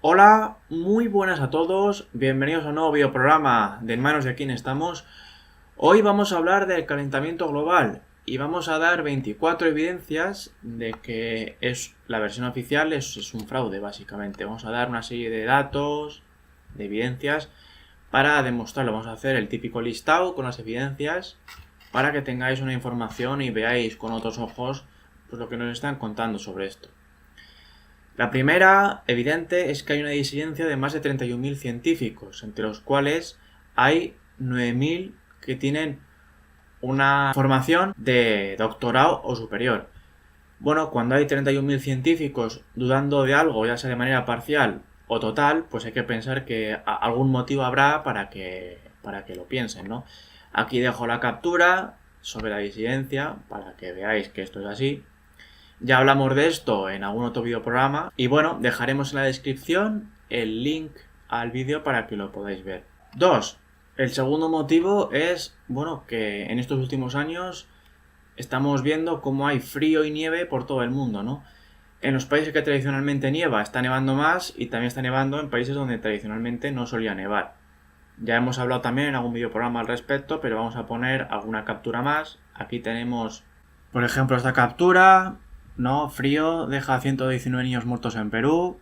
Hola, muy buenas a todos, bienvenidos a un nuevo videoprograma de En manos de quién estamos. Hoy vamos a hablar del calentamiento global y vamos a dar 24 evidencias de que la versión oficial es un fraude, básicamente. Vamos a dar una serie de datos, de evidencias, para demostrarlo. Vamos a hacer el típico listado con las evidencias para que tengáis una información y veáis con otros ojos pues, lo que nos están contando sobre esto. La primera, evidente, es que hay una disidencia de más de 31.000 científicos, entre los cuales hay 9.000 que tienen una formación de doctorado o superior. Bueno, cuando hay 31.000 científicos dudando de algo, ya sea de manera parcial o total, pues hay que pensar que algún motivo habrá para que lo piensen, ¿no? Aquí dejo la captura sobre la disidencia para que veáis que esto es así. Ya hablamos de esto en algún otro videoprograma y bueno, dejaremos en la descripción el link al vídeo para que lo podáis ver. 2. El segundo motivo es, bueno, que en estos últimos años estamos viendo cómo hay frío y nieve por todo el mundo, ¿no? En los países que tradicionalmente nieva está nevando más y también está nevando en países donde tradicionalmente no solía nevar. Ya hemos hablado también en algún videoprograma al respecto, pero vamos a poner alguna captura más. Aquí tenemos, por ejemplo, esta captura. No, frío deja 119 niños muertos en Perú.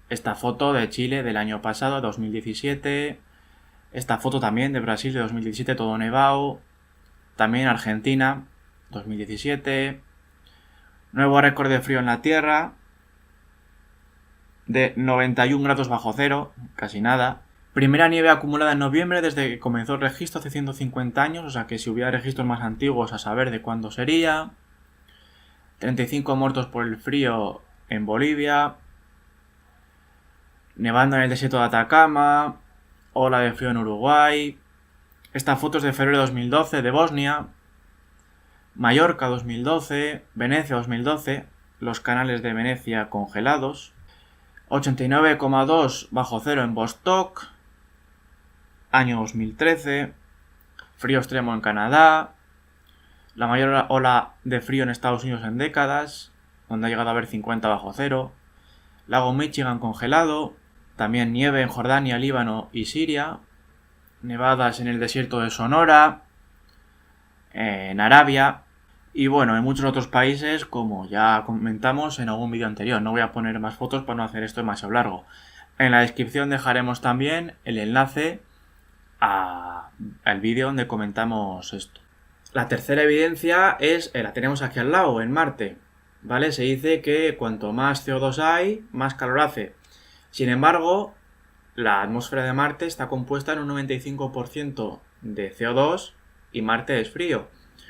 Esta foto de Chile del año pasado, 2017. Esta foto también de Brasil de 2017, todo nevado. También Argentina, 2017. Nuevo récord de frío en la Tierra, de 91 grados bajo cero, casi nada. Primera nieve acumulada en noviembre desde que comenzó el registro hace 150 años, o sea que si hubiera registros más antiguos a saber de cuándo sería. 35 muertos por el frío en Bolivia. Nevando en el desierto de Atacama. Ola de frío en Uruguay. Esta foto es de febrero de 2012 de Bosnia. Mallorca 2012. Venecia 2012. Los canales de Venecia congelados. 89,2 bajo cero en Vostok. Año 2013. Frío extremo en Canadá. La mayor ola de frío en Estados Unidos en décadas, donde ha llegado a haber 50 bajo cero. Lago Michigan congelado. También nieve en Jordania, Líbano y Siria. Nevadas en el desierto de Sonora. En Arabia. Y bueno, en muchos otros países, como ya comentamos en algún vídeo anterior. No voy a poner más fotos para no hacer esto demasiado largo. En la descripción dejaremos también el enlace al vídeo donde comentamos esto. La tercera evidencia la tenemos aquí al lado, en Marte, ¿vale? Se dice que cuanto más CO2 hay, más calor hace. Sin embargo, la atmósfera de Marte está compuesta en un 95% de CO2 y Marte es frío.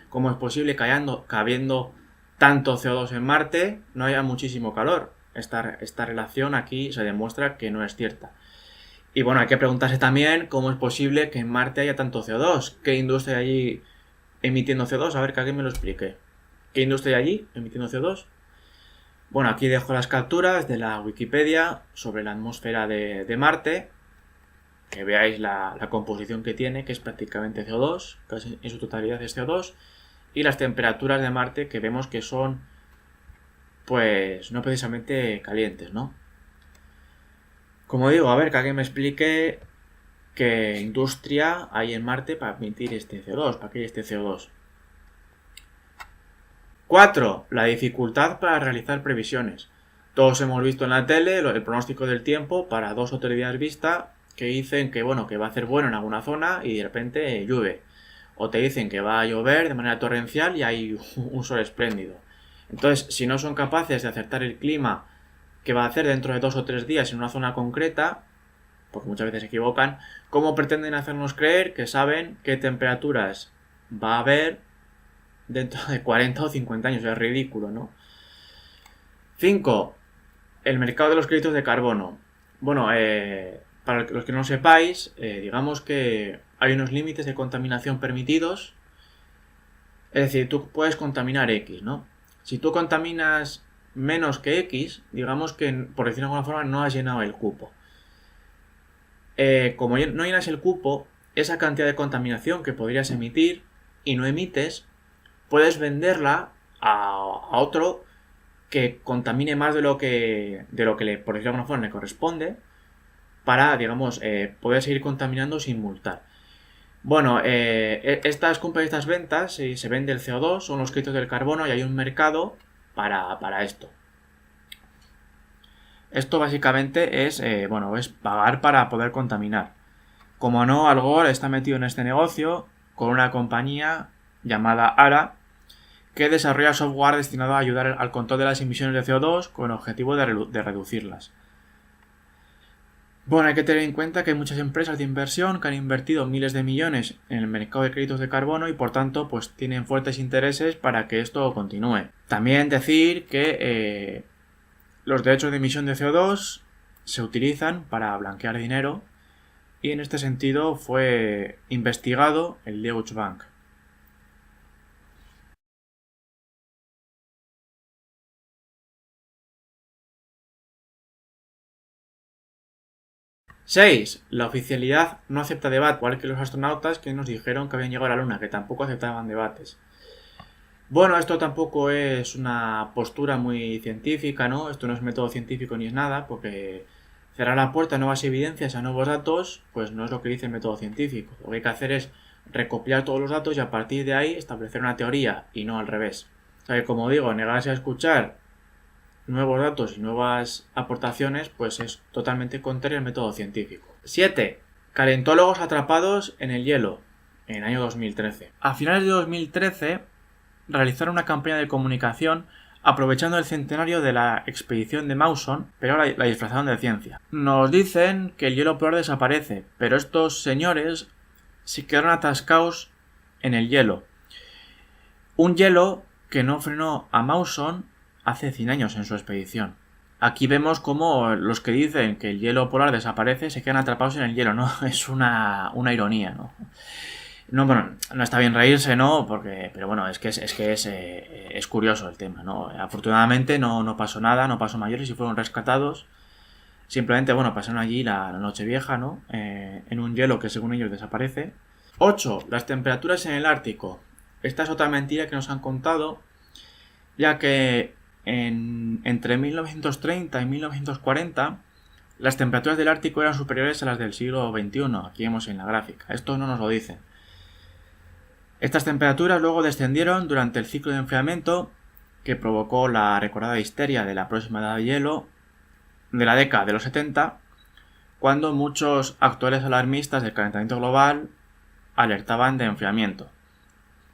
¿Cómo es posible que habiendo tanto CO2 en Marte no haya muchísimo calor? Esta relación aquí se demuestra que no es cierta. Y bueno, hay que preguntarse también cómo es posible que en Marte haya tanto CO2. ¿Qué industria hay allí emitiendo CO2? A ver, que alguien me lo explique. ¿Qué industria hay allí emitiendo CO2? Bueno, aquí dejo las capturas de la Wikipedia sobre la atmósfera de Marte. Que veáis la composición que tiene, que es prácticamente CO2, casi en su totalidad es CO2. Y las temperaturas de Marte que vemos que son, pues, no precisamente calientes, ¿no? Como digo, a ver, que alguien me explique qué industria hay en Marte para emitir este CO2, para que haya este CO2. 4. La dificultad para realizar previsiones. Todos hemos visto en la tele el pronóstico del tiempo para 2 o 3 días vista que dicen que, bueno, que va a hacer bueno en alguna zona y de repente llueve. O te dicen que va a llover de manera torrencial y hay un sol espléndido. Entonces, si no son capaces de acertar el clima que va a hacer dentro de 2 o 3 días en una zona concreta, porque muchas veces se equivocan, ¿cómo pretenden hacernos creer que saben qué temperaturas va a haber dentro de 40 o 50 años? Es ridículo, ¿no? 5. El mercado de los créditos de carbono. Bueno, para los que no sepáis, digamos que hay unos límites de contaminación permitidos. Es decir, tú puedes contaminar X, ¿no? Si tú contaminas menos que X, digamos que, por decirlo de alguna forma, no has llenado el cupo. Como no llenas el cupo, esa cantidad de contaminación que podrías emitir y no emites, puedes venderla a otro que contamine más de lo que por decirlo de alguna forma, le corresponde, para, digamos, poder seguir contaminando sin multar. Bueno, estas compras y estas ventas, si se vende el CO2, son los créditos del carbono y hay un mercado para esto. Esto básicamente es pagar para poder contaminar. Como no, Al Gore está metido en este negocio con una compañía llamada ARA, que desarrolla software destinado a ayudar al control de las emisiones de CO2 con el objetivo de reducirlas. Bueno, hay que tener en cuenta que hay muchas empresas de inversión que han invertido miles de millones en el mercado de créditos de carbono y por tanto pues tienen fuertes intereses para que esto continúe. También decir que los derechos de emisión de CO2 se utilizan para blanquear dinero y en este sentido fue investigado el Deutsche Bank. ¡6! La oficialidad no acepta debate, igual que los astronautas que nos dijeron que habían llegado a la Luna, que tampoco aceptaban debates. Bueno, esto tampoco es una postura muy científica, ¿no? Esto no es método científico ni es nada, porque cerrar la puerta a nuevas evidencias, a nuevos datos, pues no es lo que dice el método científico. Lo que hay que hacer es recopilar todos los datos y a partir de ahí establecer una teoría y no al revés. O sea que, como digo, negarse a escuchar nuevos datos y nuevas aportaciones, pues es totalmente contrario al método científico. 7. Calentólogos atrapados en el hielo, en el año 2013. A finales de 2013 realizaron una campaña de comunicación aprovechando el centenario de la expedición de Mawson, pero ahora la disfrazaron de ciencia. Nos dicen que el hielo polar desaparece, pero estos señores se quedaron atascados en el hielo. Un hielo que no frenó a Mawson hace 100 años en su expedición. Aquí vemos cómo los que dicen que el hielo polar desaparece se quedan atrapados en el hielo, ¿no? Es una ironía, ¿no? No, bueno, no está bien reírse, ¿no? Pero bueno, es que es curioso el tema, ¿no? Afortunadamente no pasó nada, no pasó mayores y fueron rescatados. Simplemente, bueno, pasaron allí la noche vieja, ¿no? En un hielo que según ellos desaparece. 8. Las temperaturas en el Ártico. Esta es otra mentira que nos han contado, ya que entre 1930 y 1940 las temperaturas del Ártico eran superiores a las del siglo XXI. Aquí vemos en la gráfica. Esto no nos lo dicen. Estas temperaturas luego descendieron durante el ciclo de enfriamiento que provocó la recordada histeria de la próxima edad de hielo de la década de los 70, cuando muchos actuales alarmistas del calentamiento global alertaban de enfriamiento.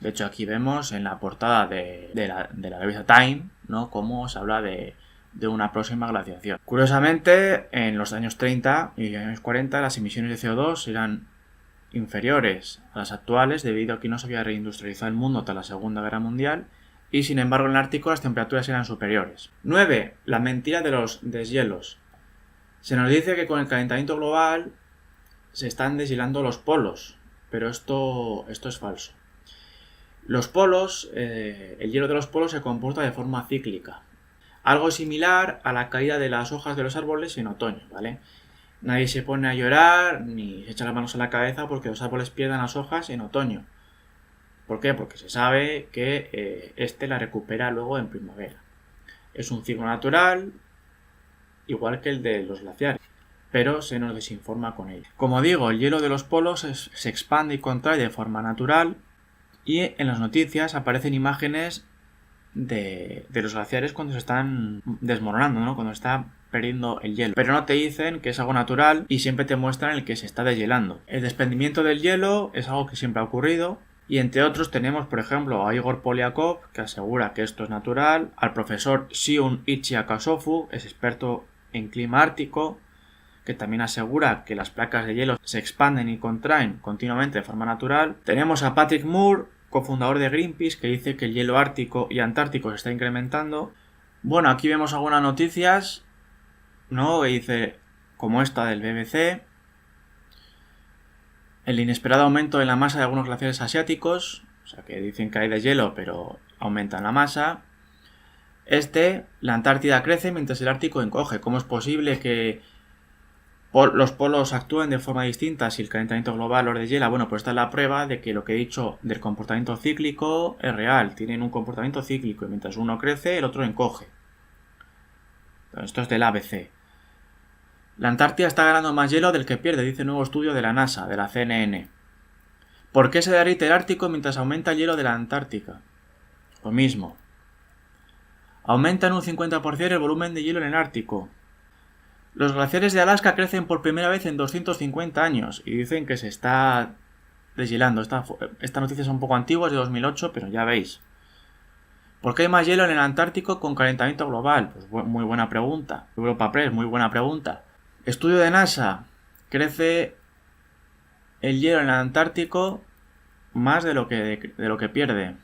De hecho, aquí vemos en la portada de la revista Time, ¿no?, cómo se habla de una próxima glaciación. Curiosamente, en los años 30 y años 40 las emisiones de CO2 eran inferiores a las actuales debido a que no se había reindustrializado el mundo tras la Segunda Guerra Mundial y sin embargo en el Ártico las temperaturas eran superiores. 9. La mentira de los deshielos. Se nos dice que con el calentamiento global se están deshielando los polos, pero esto es falso. Los polos, el hielo de los polos se comporta de forma cíclica, algo similar a la caída de las hojas de los árboles en otoño, ¿vale? Nadie se pone a llorar ni se echa las manos a la cabeza porque los árboles pierdan las hojas en otoño. ¿Por qué? Porque se sabe que la recupera luego en primavera. Es un ciclo natural, igual que el de los glaciares, pero se nos desinforma con ello. Como digo, el hielo de los polos se expande y contrae de forma natural y en las noticias aparecen imágenes de los glaciares cuando se están desmoronando, ¿no?, cuando está perdiendo el hielo. Pero no te dicen que es algo natural y siempre te muestran el que se está deshielando. El desprendimiento del hielo es algo que siempre ha ocurrido y entre otros tenemos, por ejemplo, a Igor Polyakov, que asegura que esto es natural, al profesor Shun-Ichi Akasofu, es experto en clima ártico, que también asegura que las placas de hielo se expanden y contraen continuamente de forma natural. Tenemos a Patrick Moore, cofundador de Greenpeace, que dice que el hielo ártico y antártico se está incrementando. Bueno, aquí vemos algunas noticias, ¿no?, que dice, como esta del BBC, el inesperado aumento en la masa de algunos glaciares asiáticos, o sea que dicen que hay deshielo pero aumentan la masa. La Antártida crece mientras el Ártico encoge. ¿Cómo es posible que los polos actúen de forma distinta si el calentamiento global los deshiela? Bueno, pues esta es la prueba de que lo que he dicho del comportamiento cíclico es real. Tienen un comportamiento cíclico y mientras uno crece, el otro encoge. Esto es del ABC. La Antártida está ganando más hielo del que pierde, dice un nuevo estudio de la NASA, de la CNN. ¿Por qué se derrite el Ártico mientras aumenta el hielo de la Antártica? Lo mismo. Aumenta en un 50% el volumen de hielo en el Ártico. Los glaciares de Alaska crecen por primera vez en 250 años y dicen que se está deshielando. Esta noticia es un poco antigua, es de 2008, pero ya veis. ¿Por qué hay más hielo en el Antártico con calentamiento global? Pues muy buena pregunta. Europa Press, muy buena pregunta. Estudio de NASA. Crece el hielo en el Antártico más de lo que pierde.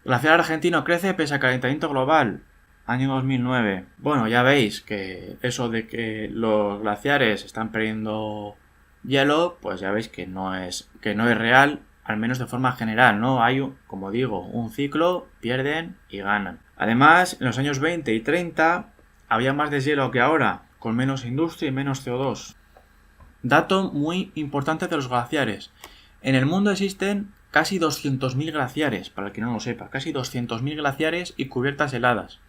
Glaciar argentino crece pese a calentamiento global. Año 2009. Bueno, ya veis que eso de que los glaciares están perdiendo hielo, pues ya veis que no es real, al menos de forma general, ¿no? Hay, como digo, un ciclo, pierden y ganan. Además, en los años 20 y 30 había más deshielo que ahora, con menos industria y menos CO2. Dato muy importante de los glaciares. En el mundo existen casi 200.000 glaciares, para el que no lo sepa, casi 200.000 glaciares y cubiertas heladas.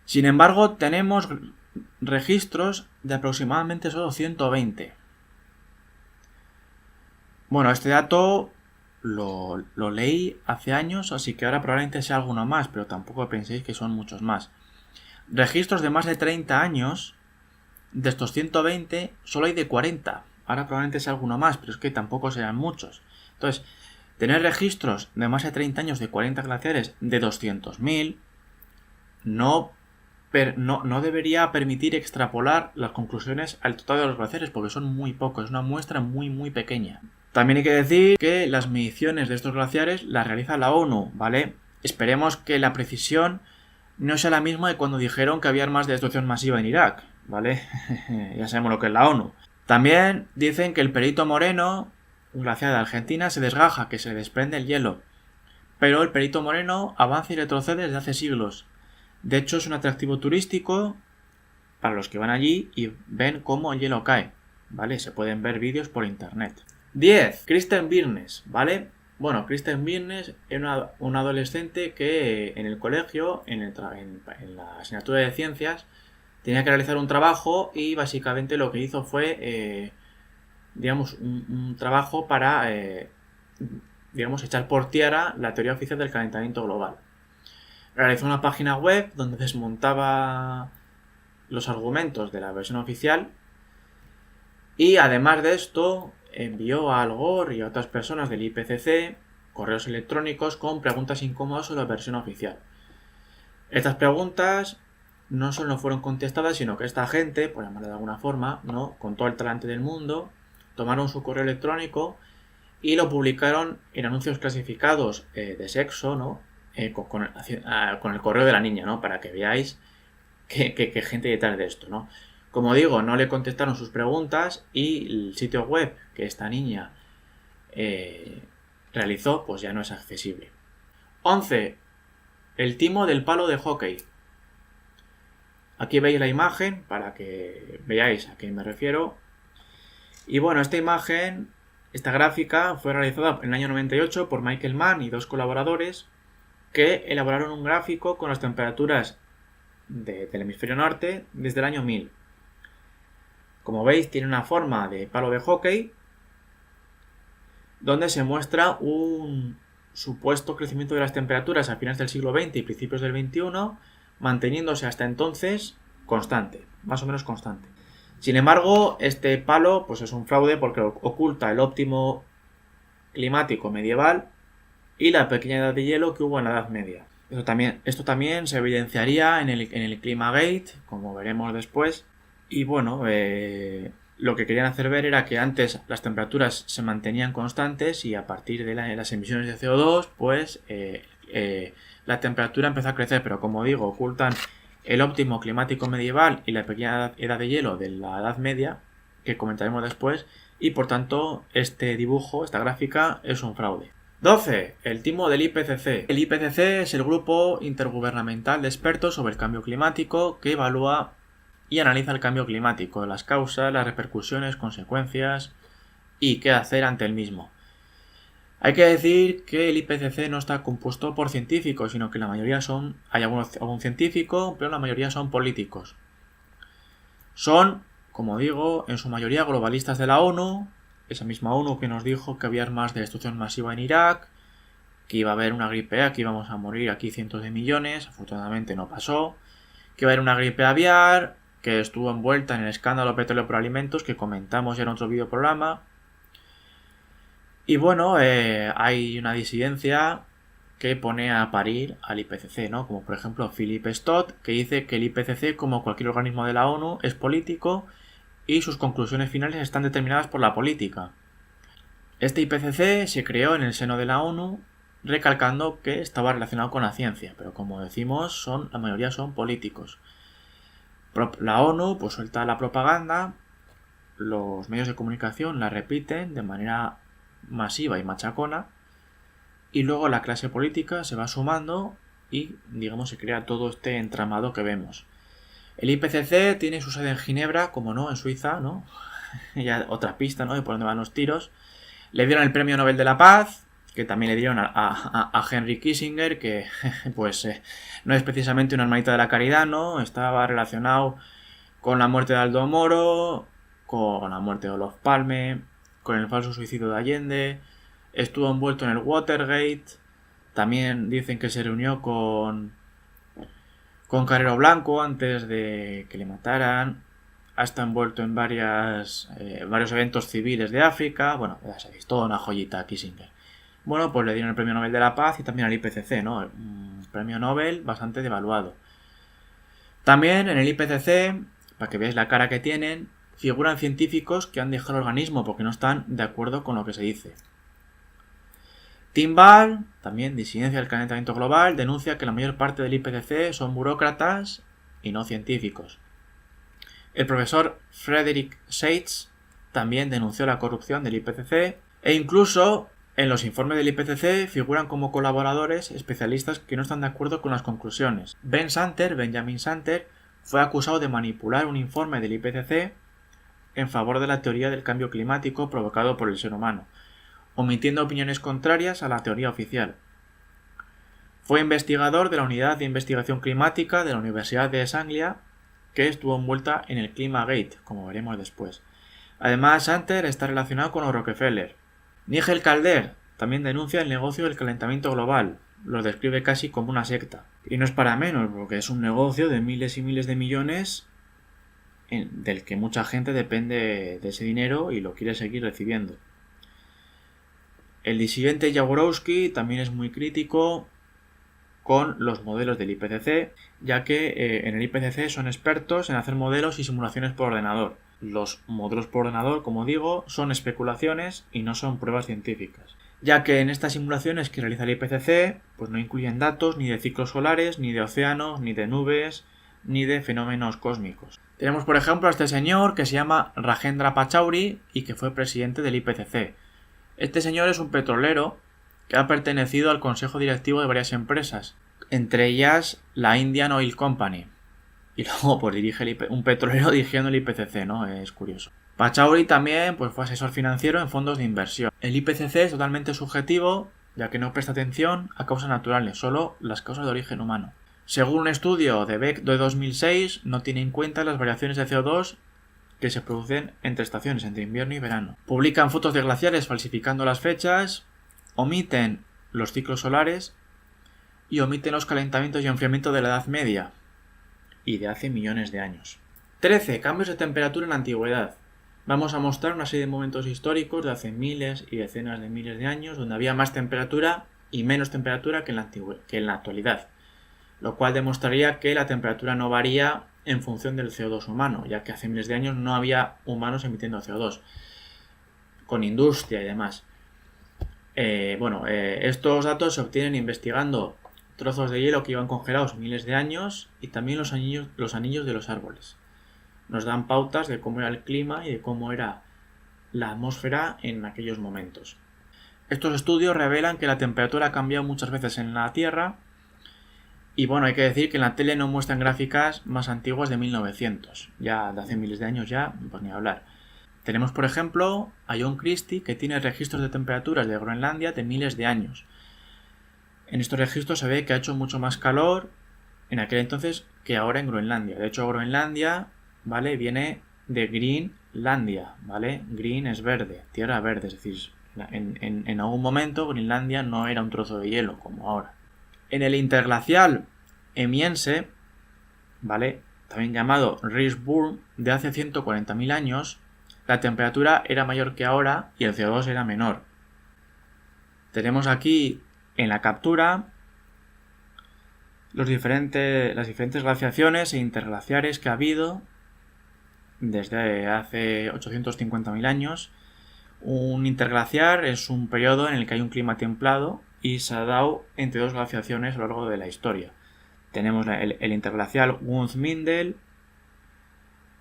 Sin embargo, tenemos registros de aproximadamente solo 120. Bueno, este dato lo leí hace años, así que ahora probablemente sea alguno más, pero tampoco penséis que son muchos más. Registros de más de 30 años, de estos 120, solo hay de 40. Ahora probablemente sea alguno más, pero es que tampoco serán muchos. Entonces, tener registros de más de 30 años de 40 glaciares de 200.000 no debería permitir extrapolar las conclusiones al total de los glaciares, porque son muy pocos, es una muestra muy muy pequeña. También hay que decir que las mediciones de estos glaciares las realiza la ONU, ¿vale? Esperemos que la precisión no sea la misma de cuando dijeron que había armas de destrucción masiva en Irak, ¿vale? Ya sabemos lo que es la ONU. También dicen que el Perito Moreno, un glaciar de Argentina, se desgaja, que se desprende el hielo. Pero el Perito Moreno avanza y retrocede desde hace siglos. De hecho, es un atractivo turístico para los que van allí y ven cómo el hielo cae, ¿vale? Se pueden ver vídeos por internet. 10. Kristen Birnes, ¿vale? Bueno, Kristen Birnes era una adolescente que en el colegio, en la asignatura de ciencias, tenía que realizar un trabajo y básicamente lo que hizo fue, un trabajo para, echar por tierra la teoría oficial del calentamiento global. Realizó una página web donde desmontaba los argumentos de la versión oficial y además de esto envió a Al Gore y a otras personas del IPCC correos electrónicos con preguntas incómodas sobre la versión oficial. Estas preguntas no solo fueron contestadas, sino que esta gente, por llamarlo de alguna forma, ¿no?, con todo el talante del mundo, tomaron su correo electrónico y lo publicaron en anuncios clasificados de sexo, ¿no?, con el correo de la niña, ¿no?, para que veáis que gente detrás de esto, ¿no? Como digo, no le contestaron sus preguntas y el sitio web que esta niña realizó, pues ya no es accesible. 11. El timo del palo de hockey. Aquí veis la imagen para que veáis a qué me refiero. Y bueno, esta gráfica fue realizada en el año 98 por Michael Mann y dos colaboradores que elaboraron un gráfico con las temperaturas del hemisferio norte desde el año 1000. Como veis, tiene una forma de palo de hockey donde se muestra un supuesto crecimiento de las temperaturas a finales del siglo XX y principios del XXI, manteniéndose hasta entonces constante, más o menos constante. Sin embargo, este palo pues es un fraude porque oculta el óptimo climático medieval y la pequeña edad de hielo que hubo en la Edad Media. Esto también se evidenciaría en el Climagate, como veremos después. Y bueno, lo que querían hacer ver era que antes las temperaturas se mantenían constantes y a partir de las emisiones de CO2, pues la temperatura empezó a crecer, pero como digo, ocultan el óptimo climático medieval y la pequeña edad de hielo de la Edad Media, que comentaremos después, y por tanto este dibujo, esta gráfica, es un fraude. 12. El timo del IPCC. El IPCC es el grupo intergubernamental de expertos sobre el cambio climático que evalúa y analiza el cambio climático, las causas, las repercusiones, consecuencias y qué hacer ante el mismo. Hay que decir que el IPCC no está compuesto por científicos, sino que la mayoría hay algún científico, pero la mayoría son políticos. Son, como digo, en su mayoría globalistas de la ONU, esa misma ONU que nos dijo que había armas de destrucción masiva en Irak, que iba a haber una gripe A, que íbamos a morir aquí cientos de millones, afortunadamente no pasó, que iba a haber una gripe aviar, que estuvo envuelta en el escándalo petróleo por alimentos que comentamos en otro videoprograma. Y bueno, hay una disidencia que pone a parir al IPCC, ¿no? Como por ejemplo Philip Stott, que dice que el IPCC, como cualquier organismo de la ONU, es político y sus conclusiones finales están determinadas por la política. Este IPCC se creó en el seno de la ONU, recalcando que estaba relacionado con la ciencia, pero como decimos, la mayoría son políticos. La ONU pues suelta la propaganda, los medios de comunicación la repiten de manera masiva y machacona, y luego la clase política se va sumando y, digamos, se crea todo este entramado que vemos. El IPCC tiene su sede en Ginebra, como no, en Suiza, ¿no? Ya otra pista, ¿no?, de por dónde van los tiros. Le dieron el Premio Nobel de la Paz, que también le dieron a Henry Kissinger, que pues no es precisamente una hermanita de la caridad, ¿no? Estaba relacionado con la muerte de Aldo Moro, con la muerte de Olof Palme, con el falso suicidio de Allende, estuvo envuelto en el Watergate, también dicen que se reunió con Carrero Blanco antes de que le mataran, ha estado envuelto en varios eventos civiles de África, bueno, ya sabéis, toda una joyita Kissinger. Bueno, pues le dieron el Premio Nobel de la Paz y también al IPCC, ¿no? Un premio Nobel bastante devaluado. También en el IPCC, para que veáis la cara que tienen, figuran científicos que han dejado el organismo porque no están de acuerdo con lo que se dice. Tim Ball, también disidencia del calentamiento global, denuncia que la mayor parte del IPCC son burócratas y no científicos. El profesor Frederick Seitz también denunció la corrupción del IPCC e incluso en los informes del IPCC figuran como colaboradores especialistas que no están de acuerdo con las conclusiones. Benjamin Santer, fue acusado de manipular un informe del IPCC en favor de la teoría del cambio climático provocado por el ser humano, omitiendo opiniones contrarias a la teoría oficial. Fue investigador de la Unidad de Investigación Climática de la Universidad de East Anglia, que estuvo envuelta en el Climagate, como veremos después. Además, Santer está relacionado con los Rockefeller. Nigel Calder también denuncia el negocio del calentamiento global, lo describe casi como una secta. Y no es para menos, porque es un negocio de miles y miles de millones del que mucha gente depende de ese dinero y lo quiere seguir recibiendo. El disidente Jaworowski también es muy crítico con los modelos del IPCC, ya que en el IPCC son expertos en hacer modelos y simulaciones por ordenador. Los modelos por ordenador, como digo, son especulaciones y no son pruebas científicas, ya que en estas simulaciones que realiza el IPCC pues no incluyen datos ni de ciclos solares, ni de océanos, ni de nubes, ni de fenómenos cósmicos. Tenemos por ejemplo a este señor que se llama Rajendra Pachauri y que fue presidente del IPCC. Este señor es un petrolero que ha pertenecido al consejo directivo de varias empresas, entre ellas la Indian Oil Company. Y luego pues dirige un petrolero dirigiendo el IPCC, ¿no? Es curioso. Pachauri también pues, fue asesor financiero en fondos de inversión. El IPCC es totalmente subjetivo, ya que no presta atención a causas naturales, solo las causas de origen humano. Según un estudio de Beck de 2006, no tiene en cuenta las variaciones de CO2 que se producen entre estaciones, entre invierno y verano. Publican fotos de glaciares falsificando las fechas, omiten los ciclos solares y omiten los calentamientos y enfriamiento de la Edad Media y de hace millones de años. 13. Cambios de temperatura en la antigüedad. Vamos a mostrar una serie de momentos históricos de hace miles y decenas de miles de años donde había más temperatura y menos temperatura que en la actualidad, lo cual demostraría que la temperatura no varía en función del CO2 humano, ya que hace miles de años no había humanos emitiendo CO2, con industria y demás. Estos datos se obtienen investigando trozos de hielo que iban congelados miles de años y también los anillos de los árboles. Nos dan pautas de cómo era el clima y de cómo era la atmósfera en aquellos momentos. Estos estudios revelan que la temperatura ha cambiado muchas veces en la Tierra. Y bueno, hay que decir que en la tele no muestran gráficas más antiguas de 1900, ya de hace miles de años ya, pues ni hablar. Tenemos, por ejemplo, a John Christie, que tiene registros de temperaturas de Groenlandia de miles de años. En estos registros se ve que ha hecho mucho más calor en aquel entonces que ahora en Groenlandia. De hecho, Groenlandia, ¿vale?, viene de Greenlandia, ¿vale? Green es verde, tierra verde, es decir, en algún momento Groenlandia no era un trozo de hielo como ahora. En el interglacial Emiense, ¿vale?, también llamado Reisburg, de hace 140.000 años, la temperatura era mayor que ahora y el CO2 era menor. Tenemos aquí en la captura las diferentes glaciaciones e interglaciares que ha habido desde hace 850.000 años. Un interglaciar es un periodo en el que hay un clima templado y se ha dado entre dos glaciaciones a lo largo de la historia. Tenemos el interglacial Wundt-Mindel,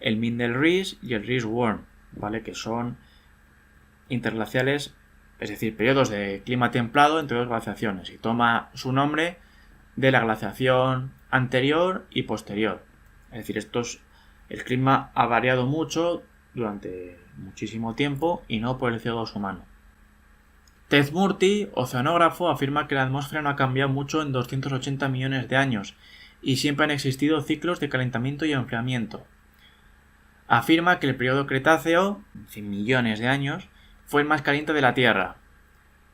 el Mindel-Ries y el Ries-Worm, ¿vale?, que son interglaciales, es decir, periodos de clima templado entre dos glaciaciones, y toma su nombre de la glaciación anterior y posterior. Es decir, el clima ha variado mucho durante muchísimo tiempo y no por el CO2 humano. Ted Murty, oceanógrafo, afirma que la atmósfera no ha cambiado mucho en 280 millones de años y siempre han existido ciclos de calentamiento y enfriamiento. Afirma que el periodo Cretáceo, 100 millones de años, fue el más caliente de la Tierra.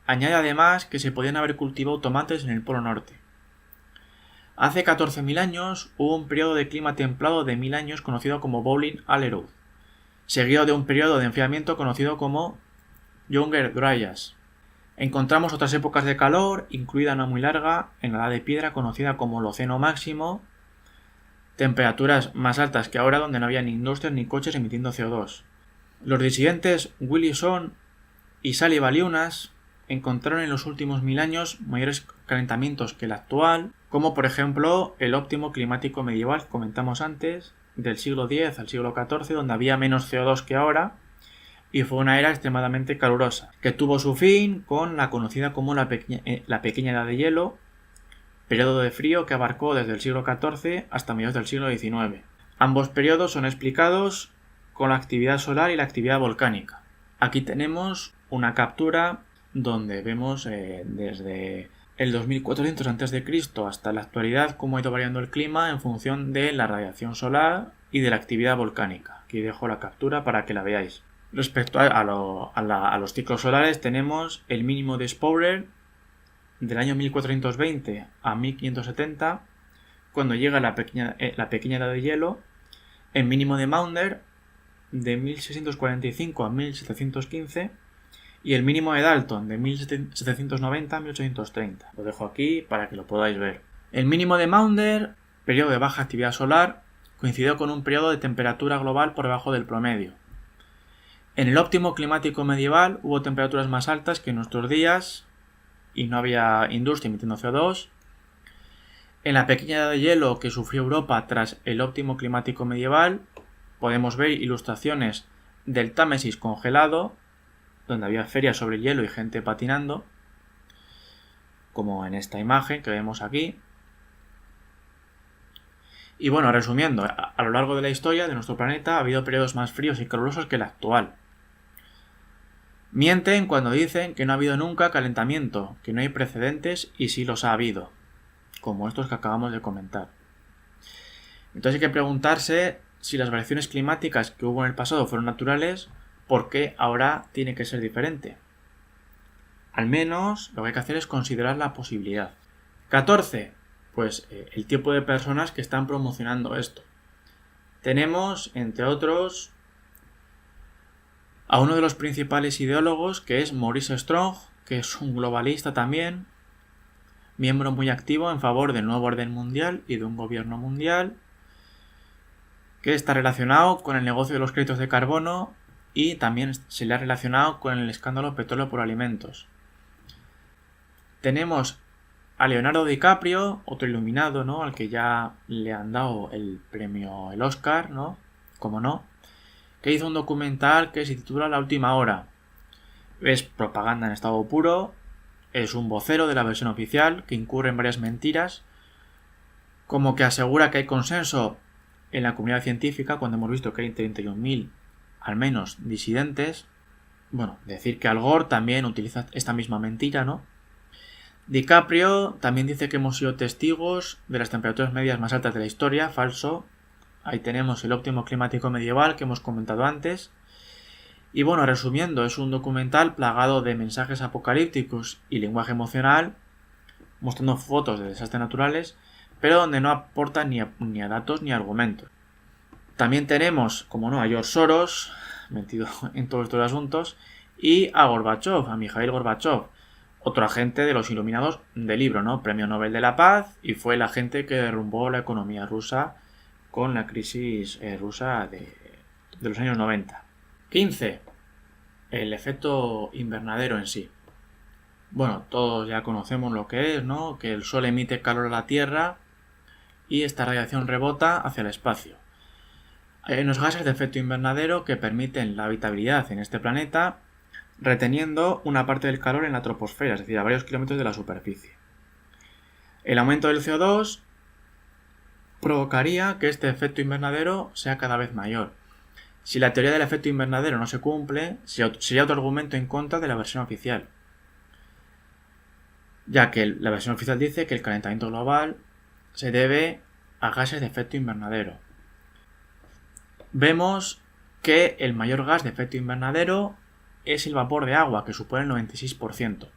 Añade además que se podían haber cultivado tomates en el Polo Norte. Hace 14.000 años hubo un periodo de clima templado de 1.000 años conocido como Bowling-Allerud, seguido de un periodo de enfriamiento conocido como Younger Dryas. Encontramos otras épocas de calor, incluida una muy larga, en la Edad de Piedra conocida como Holoceno Máximo, temperaturas más altas que ahora donde no había ni industrias ni coches emitiendo CO2. Los disidentes Willison y Sally Baliunas encontraron en los últimos 1.000 años mayores calentamientos que el actual, como por ejemplo el óptimo climático medieval que comentamos antes, del siglo X al siglo XIV, donde había menos CO2 que ahora, y fue una era extremadamente calurosa, que tuvo su fin con la conocida como la pequeña edad de hielo, periodo de frío que abarcó desde el siglo XIV hasta mediados del siglo XIX. Ambos periodos son explicados con la actividad solar y la actividad volcánica. Aquí tenemos una captura donde vemos desde el 2400 a.C. hasta la actualidad cómo ha ido variando el clima en función de la radiación solar y de la actividad volcánica. Aquí dejo la captura para que la veáis. Respecto a los ciclos solares, tenemos el mínimo de Spörer del año 1420 a 1570, cuando llega la pequeña edad de hielo, el mínimo de Maunder de 1645 a 1715 y el mínimo de Dalton de 1790 a 1830. Lo dejo aquí para que lo podáis ver. El mínimo de Maunder, periodo de baja actividad solar, coincidió con un periodo de temperatura global por debajo del promedio. En el óptimo climático medieval hubo temperaturas más altas que en nuestros días y no había industria emitiendo CO2. En la pequeña edad de hielo que sufrió Europa tras el óptimo climático medieval podemos ver ilustraciones del Támesis congelado, donde había ferias sobre el hielo y gente patinando, como en esta imagen que vemos aquí. Y bueno, resumiendo, a lo largo de la historia de nuestro planeta ha habido periodos más fríos y calurosos que el actual. Mienten cuando dicen que no ha habido nunca calentamiento, que no hay precedentes y sí los ha habido, como estos que acabamos de comentar. Entonces hay que preguntarse si las variaciones climáticas que hubo en el pasado fueron naturales, ¿por qué ahora tiene que ser diferente? Al menos lo que hay que hacer es considerar la posibilidad. 14. Pues el tipo de personas que están promocionando esto. Tenemos, entre otros, a uno de los principales ideólogos, que es Maurice Strong, que es un globalista también, miembro muy activo en favor del nuevo orden mundial y de un gobierno mundial, que está relacionado con el negocio de los créditos de carbono y también se le ha relacionado con el escándalo petróleo por alimentos. Tenemos a Leonardo DiCaprio, otro iluminado, ¿no?, al que ya le han dado el premio, el Oscar, ¿no?, como no, que hizo un documental que se titula La Última Hora. Es propaganda en estado puro, es un vocero de la versión oficial que incurre en varias mentiras, como que asegura que hay consenso en la comunidad científica cuando hemos visto que hay 31.000 al menos disidentes, bueno, decir que Al Gore también utiliza esta misma mentira, ¿no? DiCaprio también dice que hemos sido testigos de las temperaturas medias más altas de la historia, falso. Ahí tenemos el óptimo climático medieval que hemos comentado antes. Y bueno, resumiendo, es un documental plagado de mensajes apocalípticos y lenguaje emocional, mostrando fotos de desastres naturales, pero donde no aporta ni a datos ni a argumentos. También tenemos, como no, a George Soros, metido en todos estos asuntos, y a Gorbachev, a Mikhail Gorbachev, otro agente de los iluminados del libro, ¿no? Premio Nobel de la Paz, y fue el agente que derrumbó la economía rusa con la crisis rusa de los años 90. 15. El efecto invernadero en sí. Bueno, todos ya conocemos lo que es, ¿no? Que el Sol emite calor a la Tierra y esta radiación rebota hacia el espacio. Hay unos gases de efecto invernadero que permiten la habitabilidad en este planeta, reteniendo una parte del calor en la troposfera, es decir, a varios kilómetros de la superficie. El aumento del CO2 provocaría que este efecto invernadero sea cada vez mayor. Si la teoría del efecto invernadero no se cumple, sería otro argumento en contra de la versión oficial, ya que la versión oficial dice que el calentamiento global se debe a gases de efecto invernadero. Vemos que el mayor gas de efecto invernadero es el vapor de agua, que supone el 96%.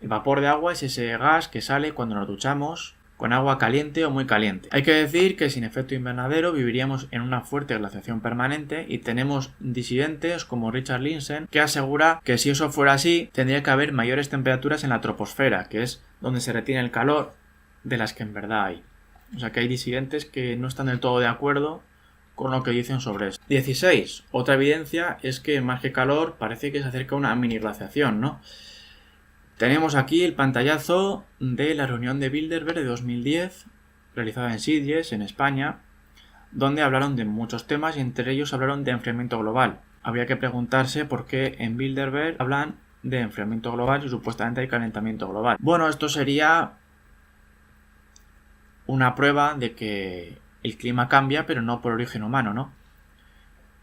El vapor de agua es ese gas que sale cuando nos duchamos con agua caliente o muy caliente. Hay que decir que sin efecto invernadero viviríamos en una fuerte glaciación permanente y tenemos disidentes como Richard Lindzen que asegura que si eso fuera así tendría que haber mayores temperaturas en la troposfera, que es donde se retiene el calor, de las que en verdad hay. O sea que hay disidentes que no están del todo de acuerdo con lo que dicen sobre eso. 16. Otra evidencia es que más que calor parece que se acerca una mini glaciación, ¿no? Tenemos aquí el pantallazo de la reunión de Bilderberg de 2010, realizada en Sitges, en España, donde hablaron de muchos temas y entre ellos hablaron de enfriamiento global. Habría que preguntarse por qué en Bilderberg hablan de enfriamiento global y supuestamente hay calentamiento global. Bueno, esto sería una prueba de que el clima cambia, pero no por origen humano, ¿no?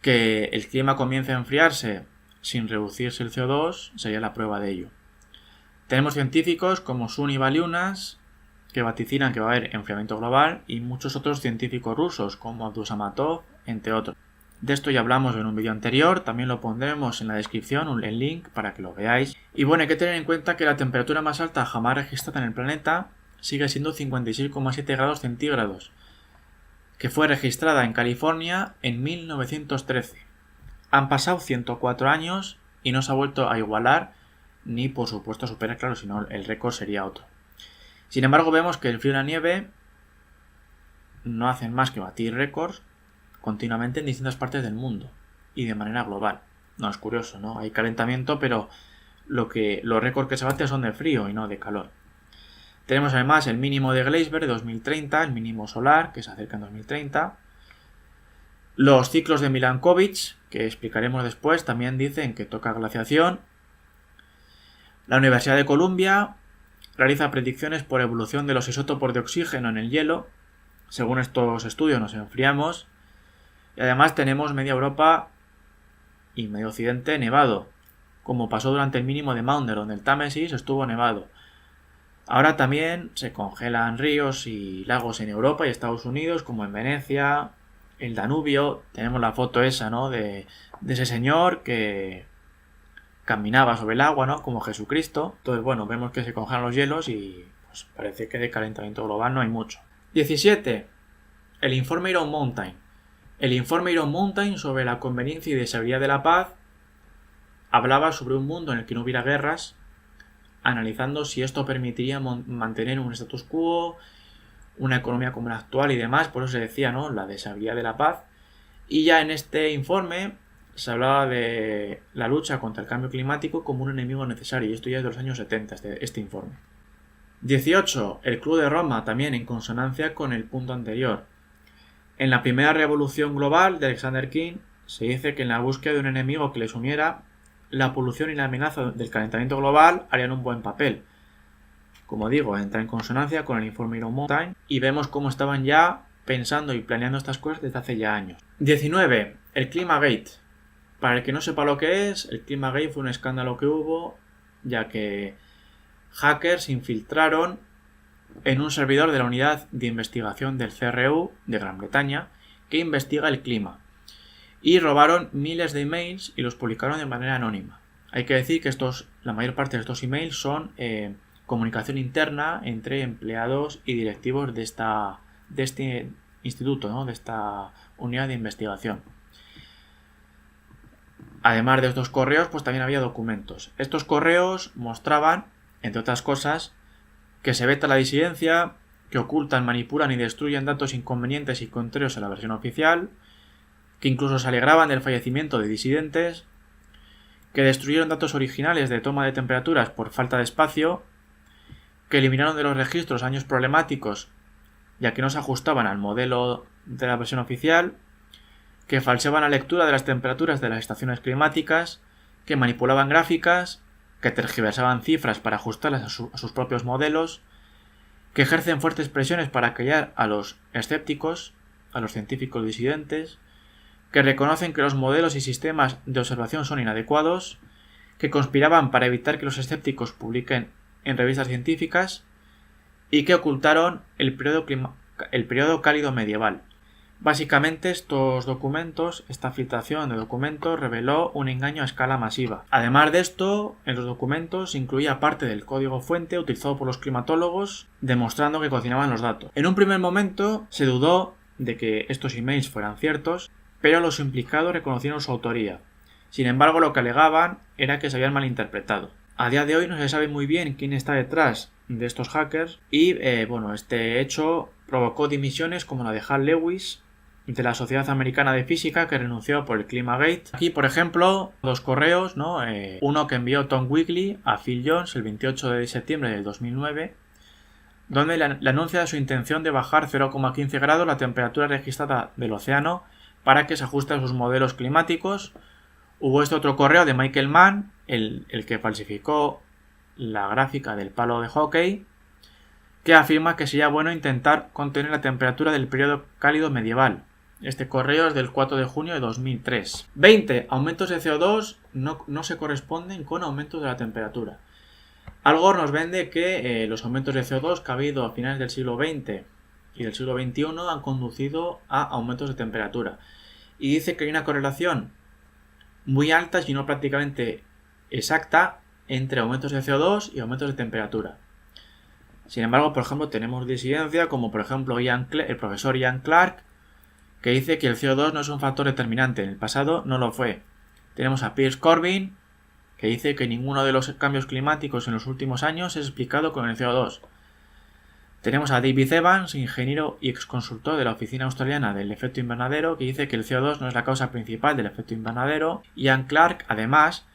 Que el clima comience a enfriarse sin reducirse el CO2 sería la prueba de ello. Tenemos científicos como Sun y Valiunas que vaticinan que va a haber enfriamiento global y muchos otros científicos rusos como Abdusamatov, entre otros. De esto ya hablamos en un vídeo anterior, también lo pondremos en la descripción, el link para que lo veáis. Y bueno, hay que tener en cuenta que la temperatura más alta jamás registrada en el planeta sigue siendo 56,7 grados centígrados, que fue registrada en California en 1913. Han pasado 104 años y no se ha vuelto a igualar ni por supuesto a superar, claro, si no el récord sería otro. Sin embargo, vemos que el frío y la nieve no hacen más que batir récords continuamente en distintas partes del mundo y de manera global. No, es curioso, ¿no? Hay calentamiento, pero los récords que se baten son de frío y no de calor. Tenemos además el mínimo de Gleisberg de 2030, el mínimo solar que se acerca en 2030. Los ciclos de Milankovitch, que explicaremos después, también dicen que toca glaciación. La Universidad de Columbia realiza predicciones por evolución de los isótopos de oxígeno en el hielo. Según estos estudios nos enfriamos. Y además tenemos media Europa y medio Occidente nevado, como pasó durante el mínimo de Maunder, donde el Támesis estuvo nevado. Ahora también se congelan ríos y lagos en Europa y Estados Unidos, como en Venecia, el Danubio. Tenemos la foto esa, ¿no? de ese señor que caminaba sobre el agua, ¿no? Como Jesucristo. Entonces, bueno, vemos que se congelan los hielos y pues parece que de calentamiento global no hay mucho. 17. El informe Iron Mountain. El informe Iron Mountain sobre la conveniencia y deseabilidad de la paz hablaba sobre un mundo en el que no hubiera guerras, analizando si esto permitiría mantener un status quo, una economía como la actual y demás. Por eso se decía, ¿no? La deseabilidad de la paz. Y ya en este informe se hablaba de la lucha contra el cambio climático como un enemigo necesario, y esto ya es de los años 70, este informe. 18. El Club de Roma, también en consonancia con el punto anterior. En la primera revolución global de Alexander King se dice que en la búsqueda de un enemigo que les uniera, la polución y la amenaza del calentamiento global harían un buen papel. Como digo, entra en consonancia con el informe Iron Mountain y vemos cómo estaban ya pensando y planeando estas cosas desde hace ya años. 19. El Climagate. Para el que no sepa lo que es, el Climagate fue un escándalo que hubo, ya que hackers se infiltraron en un servidor de la unidad de investigación del CRU de Gran Bretaña que investiga el clima y robaron miles de emails y los publicaron de manera anónima. Hay que decir que la mayor parte de estos emails son comunicación interna entre empleados y directivos de este instituto, ¿no? De esta unidad de investigación. Además de estos correos, pues también había documentos. Estos correos mostraban, entre otras cosas, que se veta la disidencia, que ocultan, manipulan y destruyen datos inconvenientes y contrarios a la versión oficial, que incluso se alegraban del fallecimiento de disidentes, que destruyeron datos originales de toma de temperaturas por falta de espacio, que eliminaron de los registros años problemáticos ya que no se ajustaban al modelo de la versión oficial, que falseaban la lectura de las temperaturas de las estaciones climáticas, que manipulaban gráficas, que tergiversaban cifras para ajustarlas a sus propios modelos, que ejercen fuertes presiones para callar a los escépticos, a los científicos disidentes, que reconocen que los modelos y sistemas de observación son inadecuados, que conspiraban para evitar que los escépticos publiquen en revistas científicas y que ocultaron el periodo cálido medieval. Básicamente esta filtración de documentos reveló un engaño a escala masiva. Además de esto, en los documentos se incluía parte del código fuente utilizado por los climatólogos, demostrando que cocinaban los datos. En un primer momento se dudó de que estos emails fueran ciertos, pero los implicados reconocieron su autoría. Sin embargo, lo que alegaban era que se habían malinterpretado. A día de hoy no se sabe muy bien quién está detrás de estos hackers y este hecho provocó dimisiones como la de Hal Lewis de la Sociedad Americana de Física, que renunció por el Climagate. Aquí, por ejemplo, dos correos, ¿no? Uno que envió Tom Wigley a Phil Jones el 28 de septiembre del 2009, donde le anuncia su intención de bajar 0,15 grados la temperatura registrada del océano para que se ajuste a sus modelos climáticos. Hubo este otro correo de Michael Mann, el que falsificó la gráfica del palo de hockey, que afirma que sería bueno intentar contener la temperatura del periodo cálido medieval. Este correo es del 4 de junio de 2003. 20. Aumentos de CO2 no se corresponden con aumentos de la temperatura. Al Gore nos vende que los aumentos de CO2 que ha habido a finales del siglo XX y del siglo XXI han conducido a aumentos de temperatura. Y dice que hay una correlación muy alta, si no prácticamente exacta, entre aumentos de CO2 y aumentos de temperatura. Sin embargo, por ejemplo, tenemos disidencia como por ejemplo el profesor Ian Clark, que dice que el CO2 no es un factor determinante. En el pasado no lo fue. Tenemos a Piers Corbyn, que dice que ninguno de los cambios climáticos en los últimos años es explicado con el CO2. Tenemos a David Evans, ingeniero y exconsultor de la Oficina Australiana del Efecto Invernadero, que dice que el CO2 no es la causa principal del efecto invernadero. Ian Clark, además,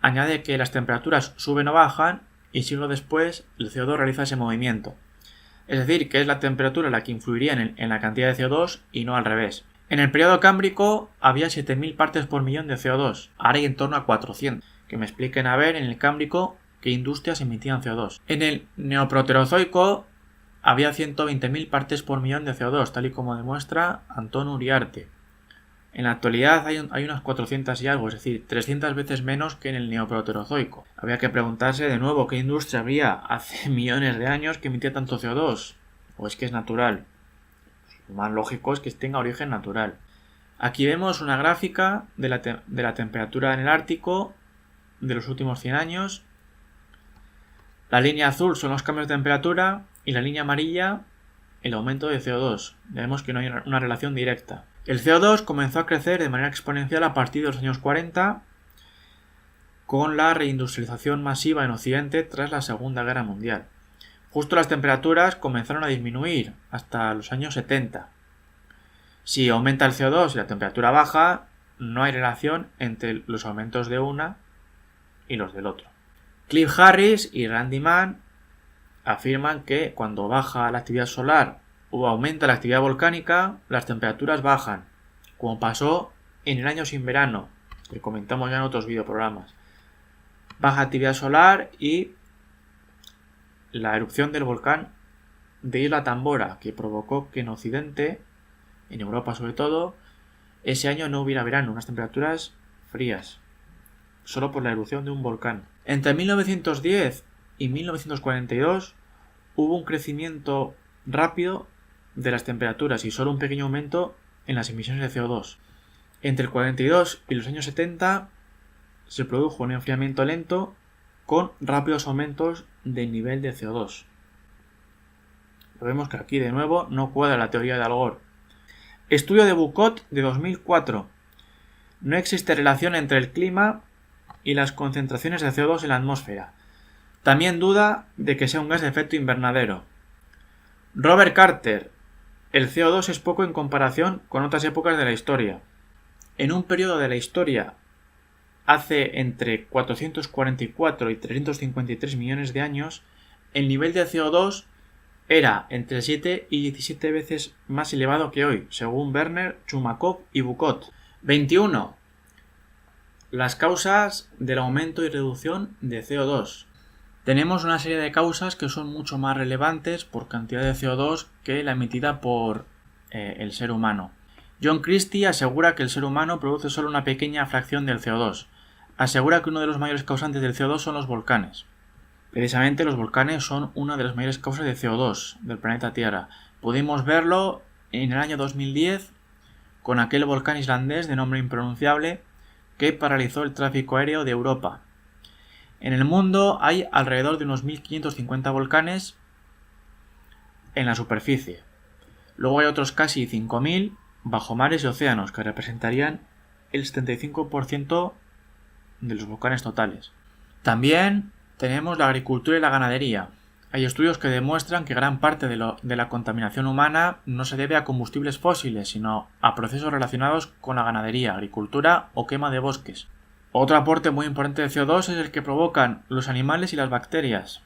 añade que las temperaturas suben o bajan y siglos después el CO2 realiza ese movimiento. Es decir, que es la temperatura la que influiría en la cantidad de CO2 y no al revés. En el periodo cámbrico había 7.000 partes por millón de CO2, ahora hay en torno a 400. Que me expliquen a ver en el cámbrico qué industrias emitían CO2. En el neoproterozoico había 120.000 partes por millón de CO2, tal y como demuestra Antón Uriarte. En la actualidad hay unas 400 y algo, es decir, 300 veces menos que en el neoproterozoico. Habría que preguntarse de nuevo qué industria había hace millones de años que emitía tanto CO2. ¿O es que es natural? Lo más lógico es que tenga origen natural. Aquí vemos una gráfica de la temperatura en el Ártico de los últimos 100 años. La línea azul son los cambios de temperatura y la línea amarilla el aumento de CO2. Vemos que no hay una relación directa. El CO2 comenzó a crecer de manera exponencial a partir de los años 40 con la reindustrialización masiva en Occidente tras la Segunda Guerra Mundial. Justo las temperaturas comenzaron a disminuir hasta los años 70. Si aumenta el CO2 y la temperatura baja, no hay relación entre los aumentos de una y los del otro. Cliff Harris y Randy Mann afirman que cuando baja la actividad solar o aumenta la actividad volcánica, las temperaturas bajan, como pasó en el año sin verano, que comentamos ya en otros videoprogramas. Baja actividad solar y la erupción del volcán de Isla Tambora, que provocó que en Occidente, en Europa sobre todo, ese año no hubiera verano, unas temperaturas frías, solo por la erupción de un volcán. Entre 1910 y 1942 hubo un crecimiento rápido de las temperaturas y solo un pequeño aumento en las emisiones de CO2. Entre el 42 y los años 70 se produjo un enfriamiento lento con rápidos aumentos del nivel de CO2. Lo vemos que aquí de nuevo no cuadra la teoría de Al Gore. Estudio de Bucot de 2004. No existe relación entre el clima y las concentraciones de CO2 en la atmósfera. También duda de que sea un gas de efecto invernadero. Robert Carter. El CO2 es poco en comparación con otras épocas de la historia. En un periodo de la historia hace entre 444 y 353 millones de años, el nivel de CO2 era entre 7 y 17 veces más elevado que hoy, según Werner, Chumakov y Bucot. 21. Las causas del aumento y reducción de CO2. Tenemos una serie de causas que son mucho más relevantes por cantidad de CO2 que la emitida por el ser humano. John Christie asegura que el ser humano produce solo una pequeña fracción del CO2. Asegura que uno de los mayores causantes del CO2 son los volcanes. Precisamente los volcanes son una de las mayores causas de CO2 del planeta Tierra. Pudimos verlo en el año 2010 con aquel volcán islandés de nombre impronunciable que paralizó el tráfico aéreo de Europa. En el mundo hay alrededor de unos 1550 volcanes en la superficie. Luego hay otros casi 5000 bajo mares y océanos, que representarían el 75% de los volcanes totales. También tenemos la agricultura y la ganadería. Hay estudios que demuestran que gran parte de la contaminación humana no se debe a combustibles fósiles, sino a procesos relacionados con la ganadería, agricultura o quema de bosques. Otro aporte muy importante de CO2 es el que provocan los animales y las bacterias.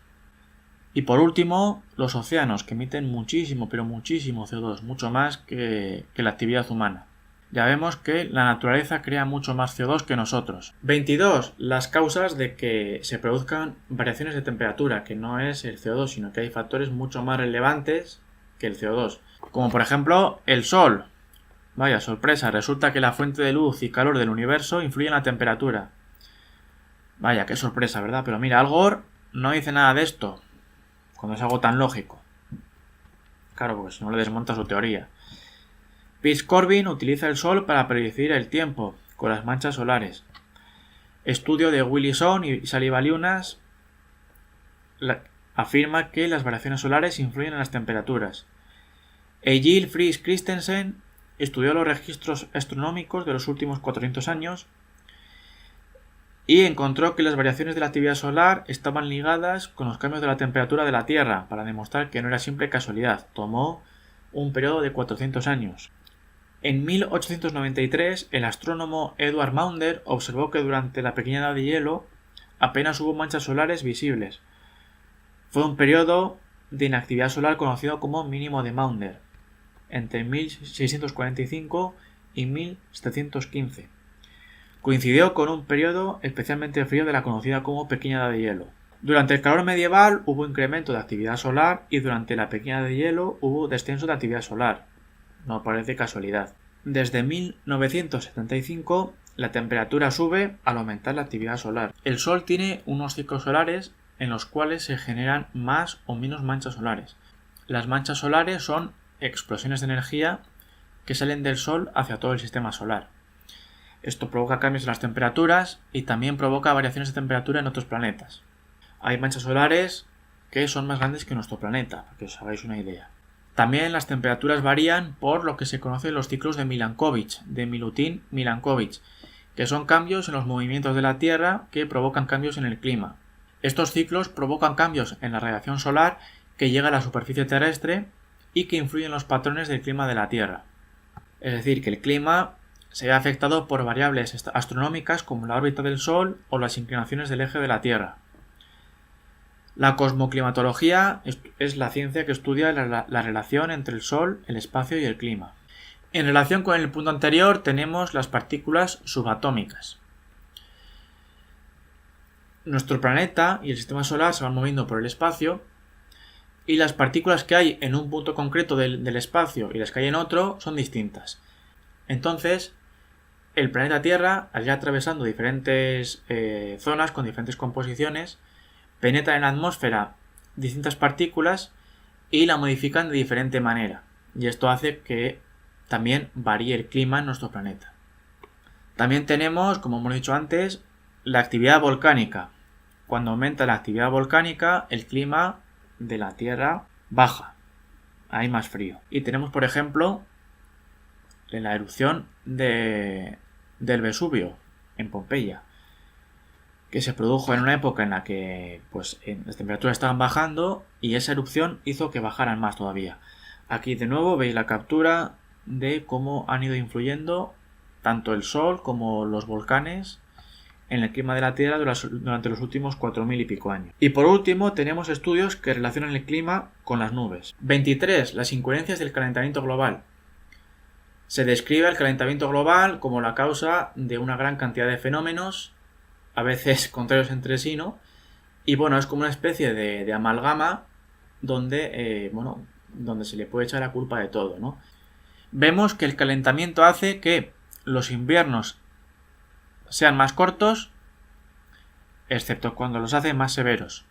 Y por último, los océanos, que emiten muchísimo, pero muchísimo CO2, mucho más que la actividad humana. Ya vemos que la naturaleza crea mucho más CO2 que nosotros. 22. Las causas de que se produzcan variaciones de temperatura, que no es el CO2, sino que hay factores mucho más relevantes que el CO2. Como por ejemplo el Sol. Vaya sorpresa, resulta que la fuente de luz y calor del universo influye en la temperatura. Vaya, qué sorpresa, ¿verdad? Pero mira, Al Gore no dice nada de esto, cuando es algo tan lógico. Claro, porque si no le desmonta su teoría. Piers Corbin utiliza el Sol para predecir el tiempo, con las manchas solares. Estudio de Willison y Sally Baliunas afirma que las variaciones solares influyen en las temperaturas. Egil Friis Christensen estudió los registros astronómicos de los últimos 400 años y encontró que las variaciones de la actividad solar estaban ligadas con los cambios de la temperatura de la Tierra, para demostrar que no era simple casualidad. Tomó un periodo de 400 años. En 1893, el astrónomo Edward Maunder observó que durante la pequeña edad de hielo apenas hubo manchas solares visibles. Fue un periodo de inactividad solar conocido como mínimo de Maunder, entre 1645 y 1715. Coincidió con un periodo especialmente frío de la conocida como pequeña edad de hielo. Durante el calor medieval hubo incremento de actividad solar y durante la pequeña edad de hielo hubo descenso de actividad solar. No parece casualidad. Desde 1975 la temperatura sube al aumentar la actividad solar. El Sol tiene unos ciclos solares en los cuales se generan más o menos manchas solares. Las manchas solares son explosiones de energía que salen del Sol hacia todo el sistema solar. Esto provoca cambios en las temperaturas y también provoca variaciones de temperatura en otros planetas. Hay manchas solares que son más grandes que nuestro planeta, para que os hagáis una idea. También las temperaturas varían por lo que se conocen los ciclos de Milankovitch, de Milutin-Milankovitch, que son cambios en los movimientos de la Tierra que provocan cambios en el clima. Estos ciclos provocan cambios en la radiación solar que llega a la superficie terrestre y que influyen en los patrones del clima de la Tierra. Es decir, que el clima se ve afectado por variables astronómicas como la órbita del Sol o las inclinaciones del eje de la Tierra. La cosmoclimatología es la ciencia que estudia la relación entre el Sol, el espacio y el clima. En relación con el punto anterior tenemos las partículas subatómicas. Nuestro planeta y el sistema solar se van moviendo por el espacio y las partículas que hay en un punto concreto del espacio y las que hay en otro son distintas. Entonces, el planeta Tierra, al ir atravesando diferentes zonas con diferentes composiciones, penetra en la atmósfera distintas partículas y la modifican de diferente manera. Y esto hace que también varíe el clima en nuestro planeta. También tenemos, como hemos dicho antes, la actividad volcánica. Cuando aumenta la actividad volcánica, el clima de la Tierra baja. Hay más frío. Y tenemos, por ejemplo, la erupción del Vesubio en Pompeya, que se produjo en una época en la que las temperaturas estaban bajando y esa erupción hizo que bajaran más todavía. Aquí de nuevo veis la captura de cómo han ido influyendo tanto el Sol como los volcanes en el clima de la Tierra durante los últimos 4.000 y pico años. Y por último tenemos estudios que relacionan el clima con las nubes. 23. Las incoherencias del calentamiento global. Se describe el calentamiento global como la causa de una gran cantidad de fenómenos, a veces contrarios entre sí, ¿no? Y bueno, es como una especie de amalgama donde se le puede echar la culpa de todo, ¿no? Vemos que el calentamiento hace que los inviernos sean más cortos, excepto cuando los hace más severos.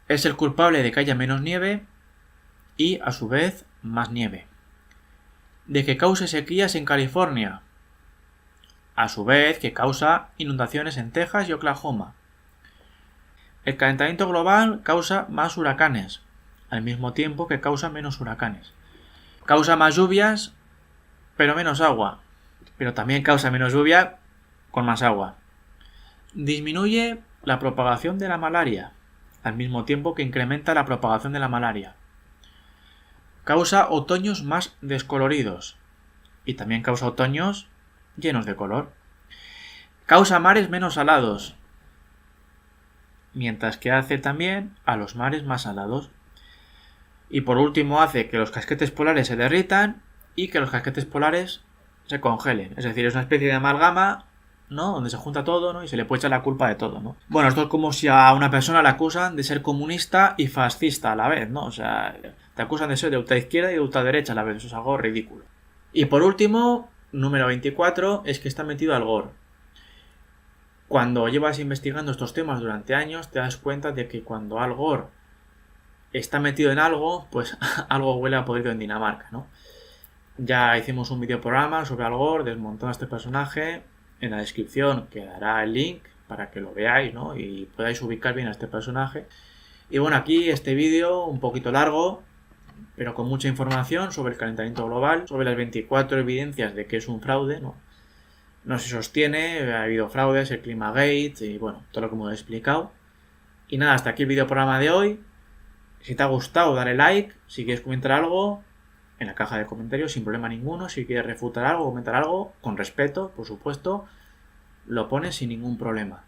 Es el culpable de que haya menos nieve y, a su vez, más nieve. De que cause sequías en California, a su vez que causa inundaciones en Texas y Oklahoma. El calentamiento global causa más huracanes, al mismo tiempo que causa menos huracanes. Causa más lluvias, pero menos agua. Pero también causa menos lluvia con más agua. Disminuye la propagación de la malaria, al mismo tiempo que incrementa la propagación de la malaria. Causa otoños más descoloridos y también causa otoños llenos de color. Causa mares menos salados, mientras que hace también a los mares más salados. Y por último hace que los casquetes polares se derritan y que los casquetes polares se congelen. Es decir, es una especie de amalgama, ¿no? Donde se junta todo, ¿no? Y se le puede echar la culpa de todo, ¿no? Bueno, esto es como si a una persona la acusan de ser comunista y fascista a la vez, ¿no? O sea, te acusan de ser de ultraizquierda y de ultraderecha a la vez. Eso es algo ridículo. Y por último, número 24, es que está metido Al Gore. Cuando llevas investigando estos temas durante años, te das cuenta de que cuando Al Gore está metido en algo, pues algo huele a podrido en Dinamarca, ¿no? Ya hicimos un videoprograma sobre Al Gore, desmontando a este personaje. En la descripción quedará el link para que lo veáis, ¿no? Y podáis ubicar bien a este personaje. Y bueno, aquí este vídeo un poquito largo, pero con mucha información sobre el calentamiento global, sobre las 24 evidencias de que es un fraude, ¿no? No se sostiene, ha habido fraudes, el Climagate y bueno, todo lo que hemos explicado. Y nada, hasta aquí el videoprograma de hoy. Si te ha gustado, dale like. Si quieres comentar algo, en la caja de comentarios sin problema ninguno. Si quieres refutar algo, comentar algo, con respeto, por supuesto, lo pones sin ningún problema.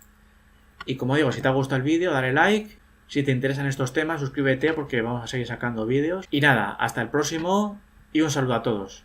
Y como digo, si te ha gustado el vídeo, dale like. Si te interesan estos temas, suscríbete porque vamos a seguir sacando vídeos. Y nada, hasta el próximo y un saludo a todos.